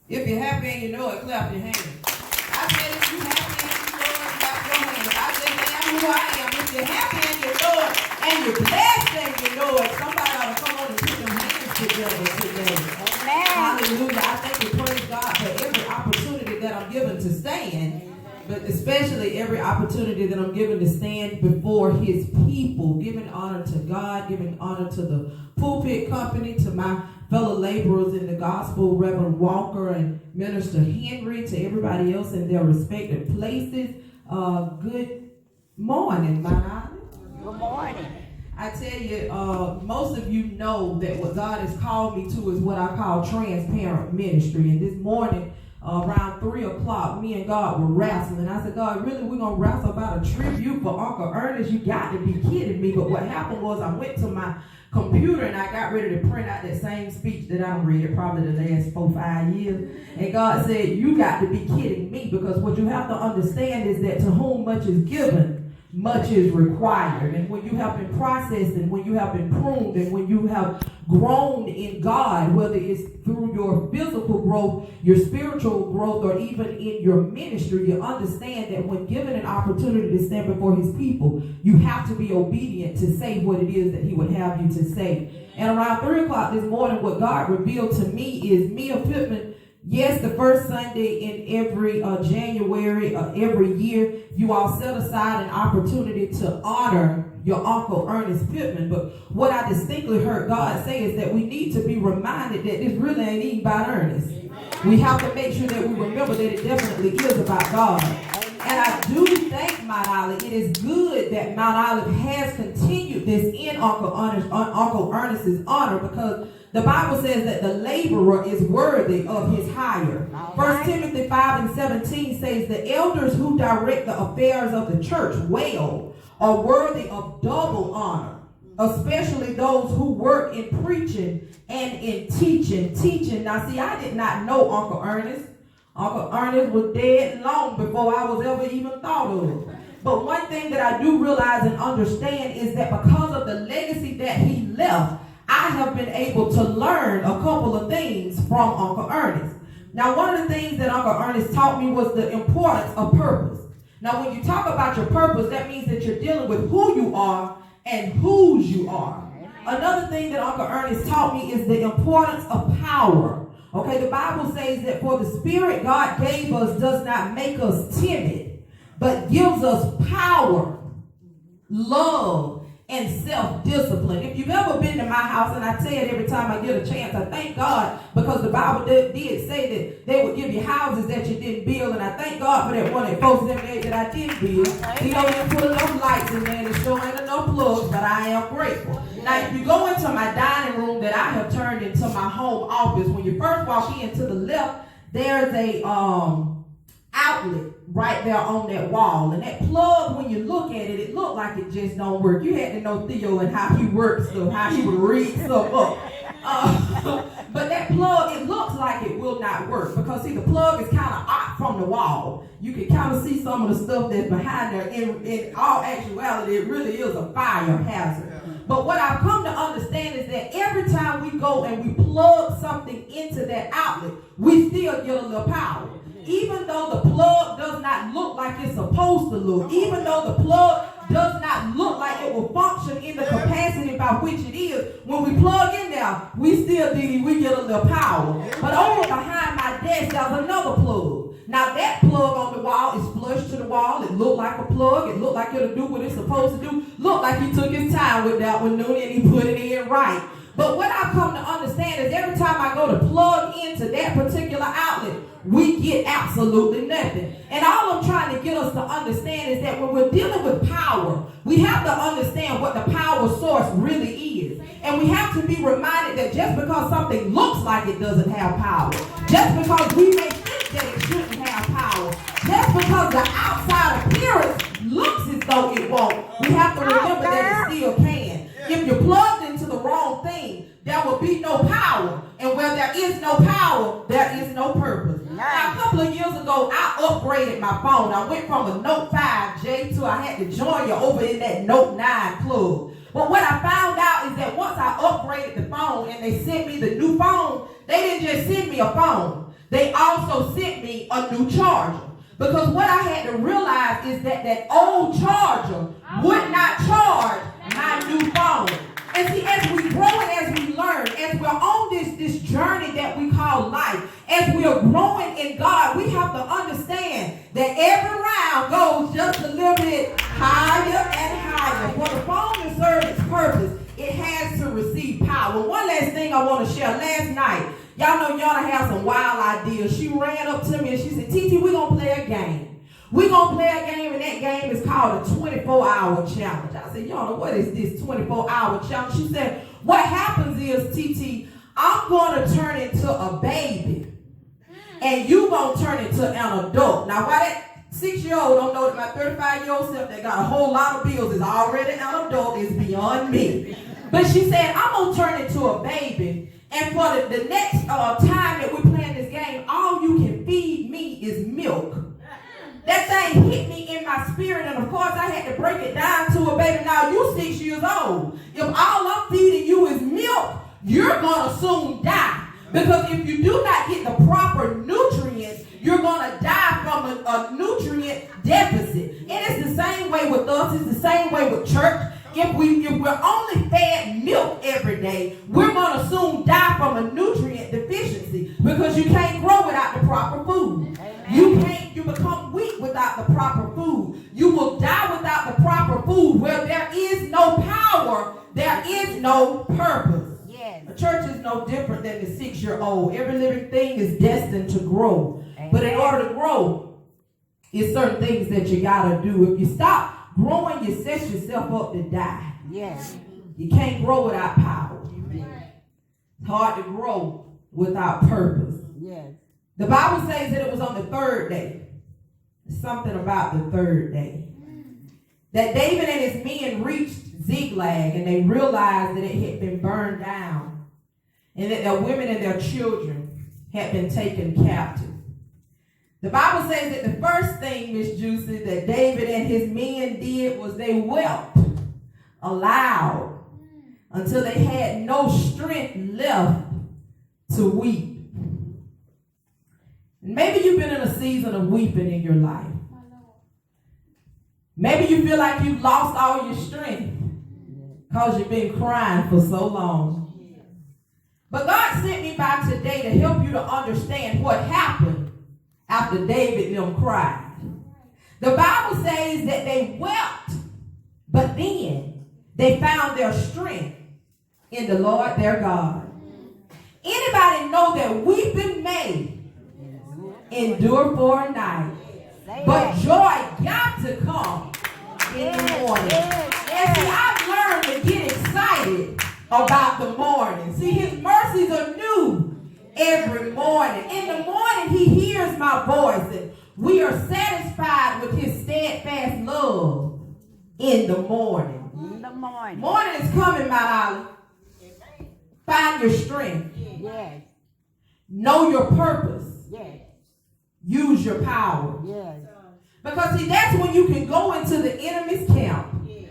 If you're happy and you know it, clap your hands. I said if you're happy and you know it, clap your hands. I said I am who I am. If you're happy and you know it, and you're blessed and you know it, somebody ought to come on and put them hands together today. Amen. Hallelujah. I thank and praise God for every opportunity that I'm given to stand, but especially every opportunity that I'm given to stand before his people, giving honor to God, giving honor to the pulpit company, to my fellow laborers in the gospel, Reverend Walker and Minister Henry, to everybody else in their respective places. Good morning, my Island. Good morning. I tell you, most of you know that what God has called me to is what I call transparent ministry. And this morning, around 3 o'clock, me and God were wrestling. I said, God, really, we're going to wrestle about a tribute for Uncle Ernest? You got to be kidding me. But what happened was I went to my computer and I got ready to print out that same speech that I read probably the last 4-5 years. And God said, you got to be kidding me, because what you have to understand is that to whom much is given, much is required. And when you have been processed, and when you have been pruned, and when you have grown in God, whether it's through your physical growth, your spiritual growth, or even in your ministry, you understand that when given an opportunity to stand before his people, you have to be obedient to say what it is that he would have you to say. And around 3 o'clock this morning, what God revealed to me is Pittman. Yes, the first Sunday in every January every year, you all set aside an opportunity to honor your Uncle Ernest Pittman. But what I distinctly heard God say is that we need to be reminded that this really ain't even about Ernest. We have to make sure that we remember that it definitely is about God. And I do thank Mount Olive. It is good that Mount Olive has continued this in Uncle Ernest's honor, because the Bible says that the laborer is worthy of his hire. 1 Timothy 5:17 says the elders who direct the affairs of the church well are worthy of double honor, especially those who work in preaching and in teaching. Now see, I did not know Uncle Ernest. Uncle Ernest was dead long before I was ever even thought of. But one thing that I do realize and understand is that because of the legacy that he left, I have been able to learn a couple of things from Uncle Ernest. Now, one of the things that Uncle Ernest taught me was the importance of purpose. Now, when you talk about your purpose, that means that you're dealing with who you are and whose you are. Another thing that Uncle Ernest taught me is the importance of power. Okay, the Bible says that for the Spirit God gave us does not make us timid, but gives us power, love, and self-discipline. If you've ever been to my house, and I tell it every time I get a chance, I thank God, because the Bible did say that they would give you houses that you didn't build, and I thank God for that one that folks them that I did build. He only put enough lights in there and still ain't enough plugs, but I am grateful. Now, if you go into my dining room that I have turned into my home office, when you first walk in to the left, there's a outlet right there on that wall, and that plug, when you look at it, it looked like it just don't work. You had to know Theo and how he works stuff, how he would read stuff up. But that plug, it looks like it will not work, because see, the plug is kind of out from the wall. You can kind of see some of the stuff that's behind there. In all actuality, it really is a fire hazard. But what I've come to understand is that every time we go and we plug something into that outlet, we still get a little power. Even though the plug does not look like it's supposed to look, even though the plug does not look like it will function in the capacity by which it is, when we plug in there, we still we get a little power. But over behind my desk, there's another plug. Now that plug on the wall is flush to the wall. It looked like a plug. It looked like it'll do what it's supposed to do. Looked like he took his time with that one, and he put it in right. But what I've come to understand is every time I go to plug into that particular outlet, we get absolutely nothing. And all I'm trying to get us to understand is that when we're dealing with power, we have to understand what the power source really is. And we have to be reminded that just because something looks like it doesn't have power, just because we may think that it shouldn't have power, just because the outside appearance looks as though it won't, we have to remember that it still can. If you're plugged into the wrong thing, there will be no power. And where there is no power, there is no purpose. Now, a couple of years ago, I upgraded my phone. I went from a Note 5J to I had to join you over in that Note 9 club. But what I found out is that once I upgraded the phone and they sent me the new phone, they didn't just send me a phone. they also sent me a new charger. Because what I had to realize is that that old charger would not charge my new phone. And see, as we grow and as we learn, as we're on this journey that we call life, as we're growing in God, we have to understand that every round goes just a little bit higher and higher. For the phone to serve its purpose, it has to receive power. One last thing I want to share. Last night, y'all know Yana has some wild ideas. She ran up to me and she said, TT, we're going to play a game. We're going to play a game, and that game is called a 24-hour challenge. I said, Yana, what is this 24-hour challenge? She said, what happens is, TT, I'm going to turn into a baby, and you going to turn into an adult. Now, why that 6-year-old don't know that my 35-year-old self that got a whole lot of bills is already an adult is beyond me. But she said, I'm going to turn into a baby, and for the next time that we're playing this game, all you can feed me is milk. That thing hit me in my spirit, and of course I had to break it down to her, baby, now you 6 years old. If all I'm feeding you is milk, you're going to soon die. Because if you do not get the proper nutrients, you're going to die from a nutrient deficit. And it's the same way with us. It's the same way with church. If we're only fed milk every day, we're going to soon die from a nutrient deficiency because you can't grow without the proper food. You become weak without the proper food. You will die without the proper food. Where there is no power, there is no purpose. Yes. A church is no different than the 6-year-old. Every living thing is destined to grow. Amen. But in order to grow, it's certain things that you got to do. If you stop growing, you set yourself up to die. Yes. You can't grow without power. Amen. It's hard to grow without purpose. Yes. The Bible says that it was on the third day. Something about the third day. That David and his men reached Ziklag, and they realized that it had been burned down, and that their women and their children had been taken captive. The Bible says that the first thing, Miss Juicy, that David and his men did was they wept aloud until they had no strength left to weep. Maybe you've been in a season of weeping in your life. Maybe you feel like you've lost all your strength because you've been crying for so long. But God sent me by today to help you to understand what happened after David and them cried. The Bible says that they wept, but then they found their strength in the Lord their God. Anybody know that weeping may endure for a night, but joy got to come in the morning. And see, I've learned to get excited about the morning. See, his mercies are new every morning. In the morning, he hears my voice, and we are satisfied with his steadfast love in the morning. In the morning. Morning is coming, Mount Olive. Find your strength. Yes. Know your purpose. Yes. Use your power. Yes. Because see, that's when you can go into the enemy's camp, yes,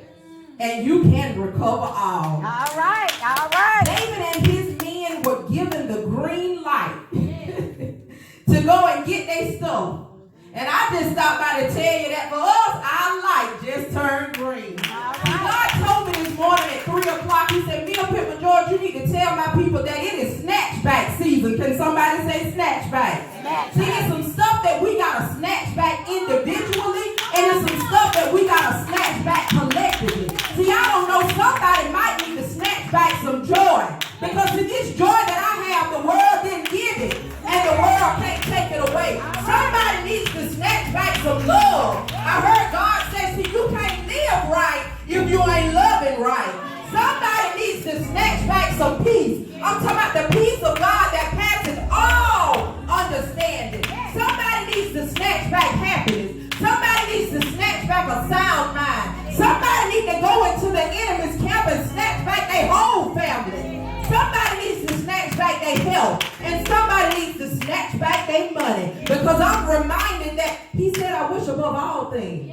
and you can recover all. All right, all right. David and his men were given the green light to go and get their stuff. And I just stopped by to tell you that for us, our light just turned green. All right. God told me this morning at 3 o'clock, he said, me and Pittman, George, you need to tell my people that it is snatch back season. Can somebody say snatch back? See, there's some stuff that we got to snatch back individually, and there's some stuff that we got to snatch back collectively. See, I don't know, somebody might need to snatch back some joy, because to this joy that I have, the world didn't give it, and the world can't take it away. Somebody needs to snatch back some love. I heard God say, see, you can't live right if you ain't loving right. Somebody needs to snatch back some peace. I'm talking about the peace of God that passes all understanding. Somebody needs to snatch back happiness. Somebody needs to snatch back a sound mind. Somebody needs to go into the enemy's camp and snatch back their whole family. Somebody needs to snatch back their health. And somebody needs to snatch back their money. Because I'm reminded that he said, I wish above all things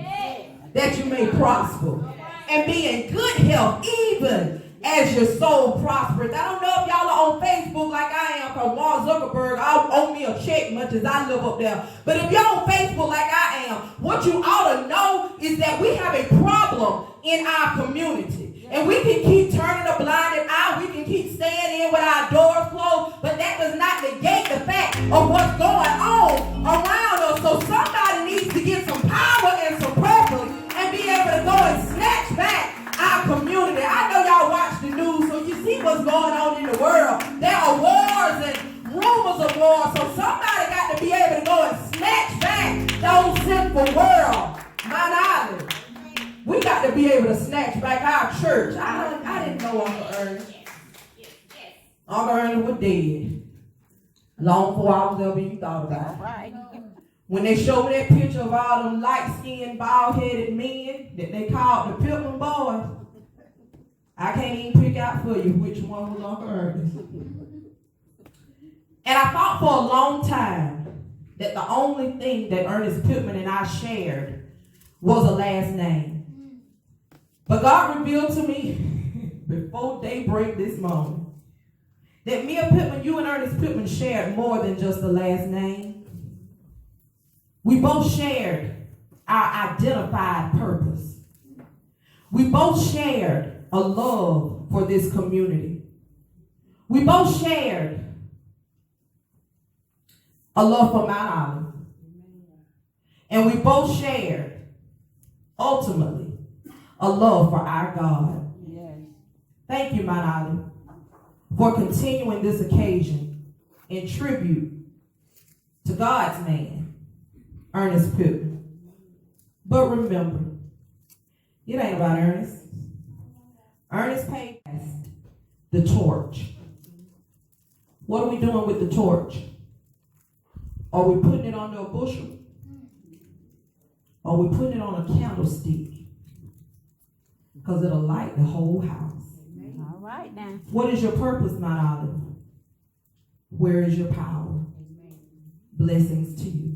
that you may prosper and be in good health, even as your soul prospers. I don't know if y'all are on Facebook like I am, am, because Mark Zuckerberg owe me a check much as I live up there. But if you're on Facebook like I am, what you ought to know is that we have a problem in our community. And we can keep turning a blinded eye. We can keep staying in with our doors closed. But that does not negate the fact of what's going on around us. So somebody needs to get some power and some purpose and be able to go and snatch back our community. I know y'all watch the news, so you see what's going on in the world. There are wars and rumors of wars. So somebody got to be able to go and snatch back those sinful world. Mount Island. We got to be able to snatch back our church. I didn't know Uncle Ernest. Uncle Ernest was dead. Long before I was ever even thought about it. Right. When they showed me that picture of all them light-skinned, bald-headed men that they called the Pittman boys, I can't even pick out for you which one was Uncle Ernest. And I thought for a long time that the only thing that Ernest Pittman and I shared was a last name. But God revealed to me before daybreak this morning that me and Pittman, you and Ernest Pittman shared more than just the last name. We both shared our identified purpose. We both shared a love for this community. We both shared a love for Mount Island. And we both shared, ultimately, a love for our God. Yes. Thank you, Mount Island, for continuing this occasion in tribute to God's man, Ernest Pittman. But remember, it ain't about Ernest. Ernest passed the torch. What are we doing with the torch? Are we putting it under a bushel? Are we putting it on a candlestick? Because it'll light the whole house. All right now. What is your purpose, Mount Olive? Where is your power? Blessings to you.